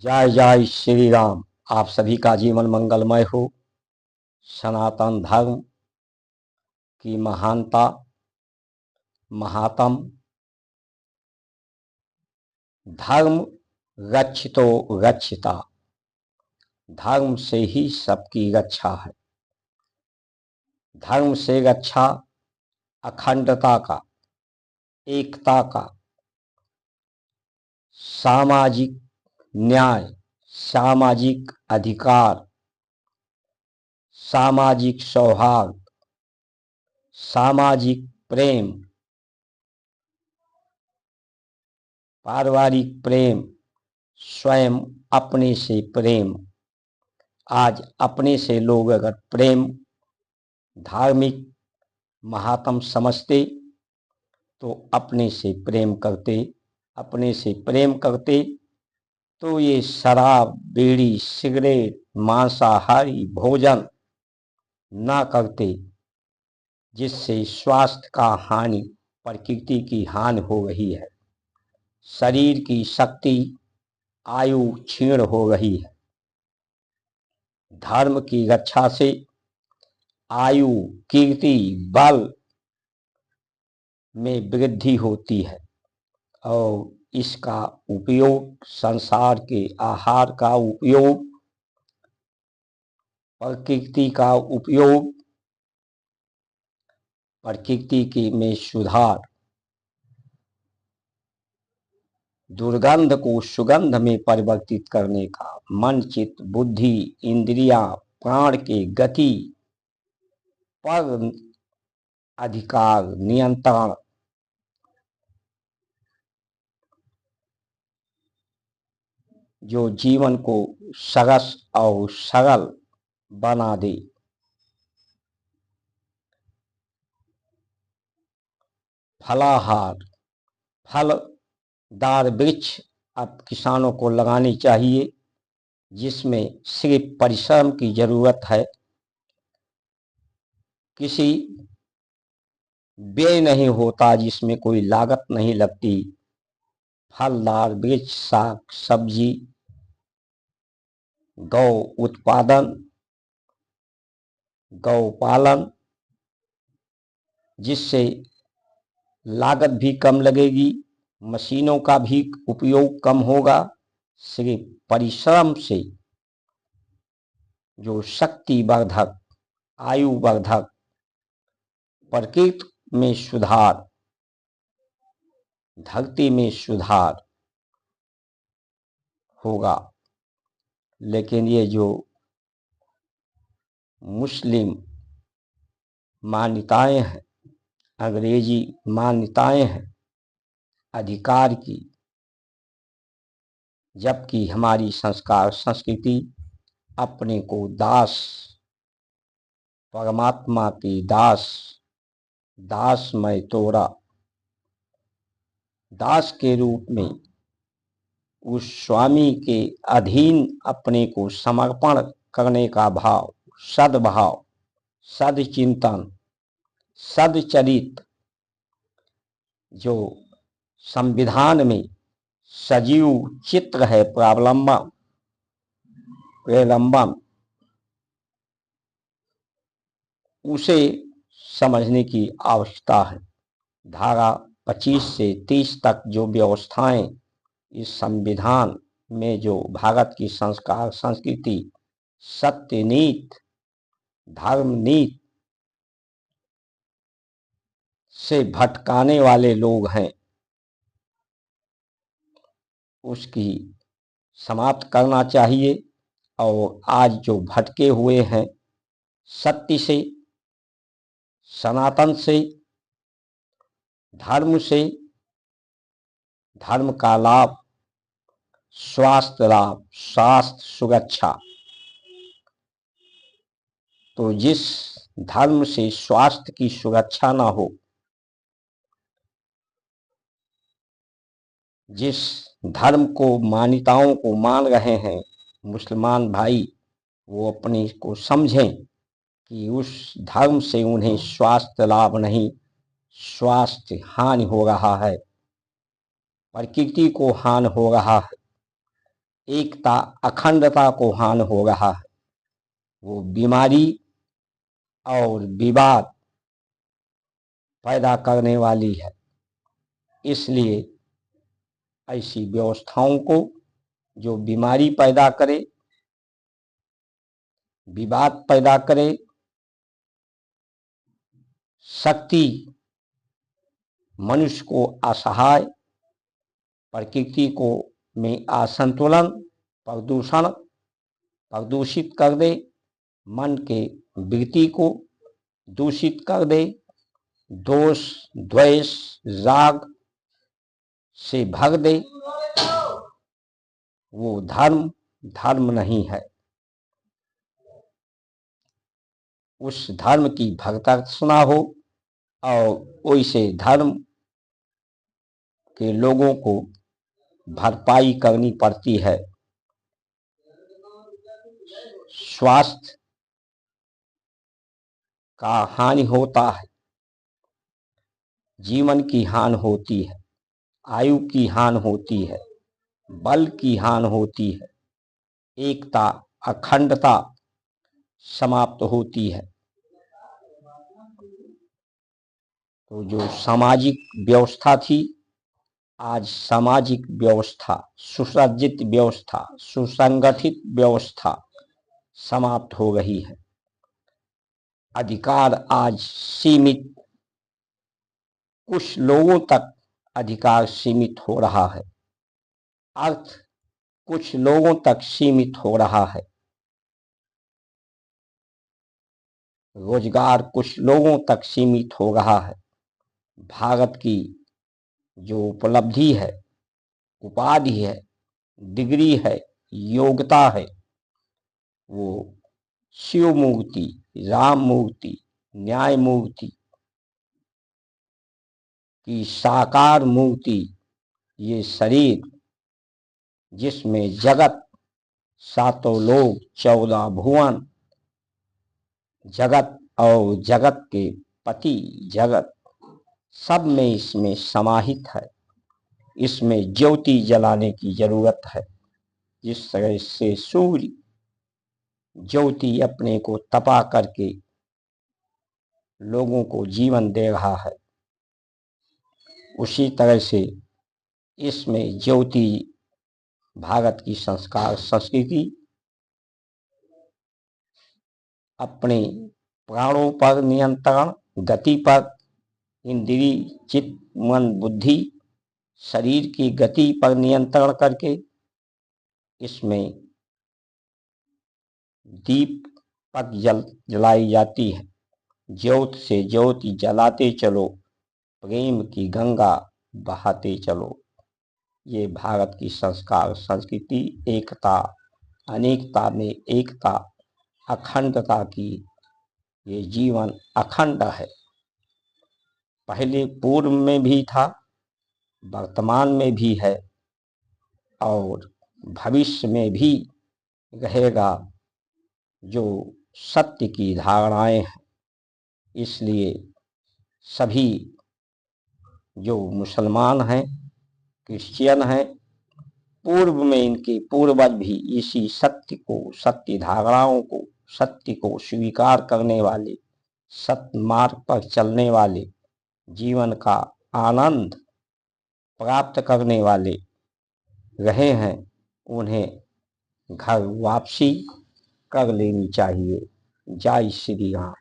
जय जय श्री राम। आप सभी का जीवन मंगलमय हो। सनातन धर्म की महानता, महात्म। धर्म रक्षितो रक्षिता। धर्म से ही सबकी रक्षा है। धर्म से रक्षा अखंडता का, एकता का, सामाजिक न्याय, सामाजिक अधिकार, सामाजिक सौहार्द, सामाजिक प्रेम, पारिवारिक प्रेम, स्वयं अपने से प्रेम। आज अपने से लोग अगर प्रेम धार्मिक महात्म समझते तो अपने से प्रेम करते। अपने से प्रेम करते तो ये शराब, बीड़ी, सिगरेट, मांसाहारी भोजन ना करते, जिससे स्वास्थ्य का हानि, प्रकृति की हानि हो रही है। शरीर की शक्ति, आयु क्षीण हो रही है। धर्म की रक्षा से आयु, कीर्ति, बल में वृद्धि होती है और इसका उपयोग, संसार के आहार का उपयोग, प्रकृति का उपयोग, प्रकृति की में सुधार, दुर्गंध को सुगंध में परिवर्तित करने का, मन, चित्त, बुद्धि, इंद्रियां, प्राण के गति पर अधिकार, नियंत्रण, जो जीवन को सरस और सरल बना दे। फलाहार, फलदार वृक्ष अब किसानों को लगानी चाहिए, जिसमें सिर्फ परिश्रम की जरूरत है। किसी व्यय नहीं होता, जिसमें कोई लागत नहीं लगती। फलदार वृक्ष, साग सब्जी, गौ उत्पादन, गौ पालन, जिससे लागत भी कम लगेगी, मशीनों का भी उपयोग कम होगा। सिर्फ परिश्रम से जो शक्ति वर्धक, आयु वर्धक, प्रकृति में सुधार, धरती में सुधार होगा। लेकिन ये जो मुस्लिम मान्यताएं हैं, अंग्रेजी मान्यताएं हैं अधिकार की, जबकि हमारी संस्कार संस्कृति अपने को दास, परमात्मा की दास, दासमय तोरा, दास के रूप में उस स्वामी के अधीन अपने को समर्पण करने का भाव, सद्भाव, सदचिंतन, सदचरित, जो संविधान में सजीव चित्र है, प्रलंबन, उसे समझने की आवश्यकता है। धारा 25 से 30 तक जो व्यवस्थाएं इस संविधान में, जो भारत की संस्कार संस्कृति, सत्य नीति, धर्म नीति से भटकाने वाले लोग हैं, उसकी समाप्त करना चाहिए। और आज जो भटके हुए हैं, सत्य से, सनातन से, धर्म से, धर्म का लाभ, स्वास्थ्य लाभ, स्वास्थ्य सुरक्षा, तो जिस धर्म से स्वास्थ्य की सुरक्षा ना हो, जिस धर्म को, मान्यताओं को मान रहे हैं मुसलमान भाई, वो अपने को समझें कि उस धर्म से उन्हें स्वास्थ्य लाभ नहीं, स्वास्थ्य हानि हो रहा है, प्रकृति को हानि हो रहा है। एकता अखंडता को हानि हो रहा है, वो बीमारी और विवाद पैदा करने वाली है। इसलिए ऐसी व्यवस्थाओं को जो बीमारी पैदा करे, विवाद पैदा करे, शक्ति मनुष्य को असहाय, प्रकृति को में असंतुलन, प्रदूषित कर दे, मन के वृत्ति को दूषित कर दे, दोष, द्वेष, राग से भर दे, वो धर्म नहीं है। उस धर्म की भर्त्सना हो और वैसे धर्म के लोगों को भरपाई करनी पड़ती है। स्वास्थ्य का हानि होता है, जीवन की हानि होती है, आयु की हानि होती है, बल की हानि होती है, एकता अखंडता समाप्त होती है। तो जो सामाजिक व्यवस्था थी, आज सामाजिक व्यवस्था, सुसज्जित व्यवस्था, सुसंगठित व्यवस्था समाप्त हो रही है। अधिकार आज सीमित, कुछ लोगों तक अधिकार सीमित हो रहा है। अर्थ कुछ लोगों तक सीमित हो रहा है। रोजगार कुछ लोगों तक सीमित हो रहा है। भारत की जो उपलब्धि है, उपाधि है, डिग्री है, योग्यता है, वो शिव मूर्ति, राम मूर्ति, न्याय मूर्ति की साकार मूर्ति, ये शरीर जिसमें जगत, सातों लोक, 14 भुवन, जगत और जगत के पति जगत, सब में इसमें समाहित है। इसमें ज्योति जलाने की जरूरत है। जिस तरह से सूर्य ज्योति अपने को तपा करके लोगों को जीवन दे रहा है, उसी तरह से इसमें ज्योति भारत की संस्कार संस्कृति अपने प्राणों पर नियंत्रण, गति पर, इंद्रिय, चित्त, मन, बुद्धि, शरीर की गति पर नियंत्रण करके इसमें दीपक जलाई जाती है। ज्योत से ज्योति जलाते चलो, प्रेम की गंगा बहाते चलो। ये भारत की संस्कार संस्कृति, एकता, अनेकता में एकता, अखंडता की ये जीवन अखंड है। पहले पूर्व में भी था, वर्तमान में भी है और भविष्य में भी रहेगा, जो सत्य की धारणाएं हैं। इसलिए सभी जो मुसलमान हैं, क्रिश्चियन हैं, पूर्व में इनके पूर्वज भी इसी सत्य को, सत्य धारणाओं को, सत्य को स्वीकार करने वाले, सत्य मार्ग पर चलने वाले, जीवन का आनंद प्राप्त करने वाले रहे हैं। उन्हें घर वापसी कर लेनी चाहिए। जय श्री राम।